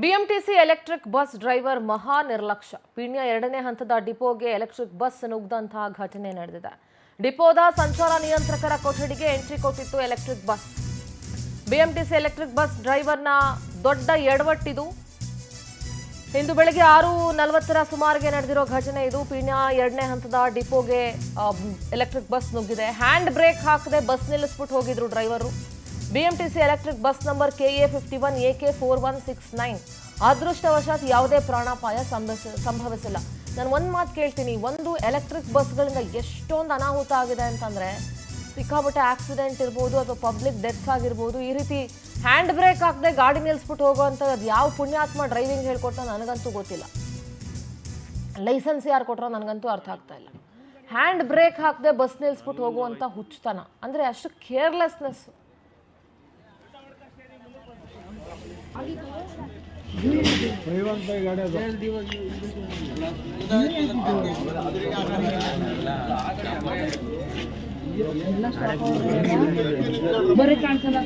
BMTC electric bus driver ಮಹಾ ನಿರ್ಲಕ್ಷ್ಯ. ಪೀಣ್ಯ ಎರಡನೇ ಹಂತದ ಡಿಪೋಗೆ ಎಲೆಕ್ಟ್ರಿಕ್ ಬಸ್ ನುಗ್ಗದಂತಹ ಘಟನೆ ನಡೆದಿದೆ. ಡಿಪೋದ ಸಂಚಾರ ನಿಯಂತ್ರಕರ ಕೊಠಡಿಗೆ ಎಂಟ್ರಿ ಕೊಟ್ಟಿತ್ತು electric bus. BMTC electric bus ಡ್ರೈವರ್ನ ದೊಡ್ಡ ಎಡವಟ್ಟಿದು. ಇಂದು ಬೆಳಗ್ಗೆ 6:40 ಸುಮಾರಿಗೆ ನಡೆದಿರೋ ಘಟನೆ ಇದು. ಪೀಣ್ಯ ಎರಡನೇ ಹಂತದ ಡಿಪೋಗೆ ಎಲೆಕ್ಟ್ರಿಕ್ ಬಸ್ ನುಗ್ಗಿದೆ. ಹ್ಯಾಂಡ್ ಬ್ರೇಕ್ ಹಾಕದೆ ಬಸ್ ನಿಲ್ಲಿಸ್ಬಿಟ್ಟು ಹೋಗಿದ್ರು driver. BMTC electric bus number KA51AK4169. ಅದೃಷ್ಟವಶಾತ್ ಯಾವುದೇ ಪ್ರಾಣಾಪಾಯ ಸಂಭವಿಸಿಲ್ಲ. ನಾನು ಒಂದು ಮಾತು ಕೇಳ್ತೀನಿ, ಒಂದು ಎಲೆಕ್ಟ್ರಿಕ್ ಬಸ್ಗಳಿಂದ ಎಷ್ಟೊಂದು ಅನಾಹುತ ಆಗಿದೆ ಅಂತಂದರೆ, ಸಿಕ್ಕಾಪಟ್ಟೆ ಆಕ್ಸಿಡೆಂಟ್ ಇರ್ಬೋದು ಅಥವಾ ಪಬ್ಲಿಕ್ ಡೆತ್ಸ್ ಆಗಿರ್ಬೋದು. ಈ ರೀತಿ ಹ್ಯಾಂಡ್ ಬ್ರೇಕ್ ಹಾಕದೆ ಗಾಡಿ ನಿಲ್ಲಿಸ್ಬಿಟ್ಟು ಹೋಗೋವಂಥದ್ದು ಅದು ಯಾವ ಪುಣ್ಯಾತ್ಮ ಡ್ರೈವಿಂಗ್ ಹೇಳ್ಕೊಟ್ಟ ನನಗಂತೂ ಗೊತ್ತಿಲ್ಲ. ಲೈಸೆನ್ಸ್ ಯಾರು ಕೊಟ್ಟರೋ ನನಗಂತೂ ಅರ್ಥ ಆಗ್ತಾ ಇಲ್ಲ. ಹ್ಯಾಂಡ್ ಬ್ರೇಕ್ ಹಾಕದೆ ಬಸ್ ನಿಲ್ಲಿಸ್ಬಿಟ್ಟು ಹೋಗುವಂಥ ಹುಚ್ಚುತನ ಅಂದರೆ ಅಷ್ಟು ಕೇರ್ಲೆಸ್ನೆಸ್. ಬರೀ ಕಾಣಿಸಲ್ಲ.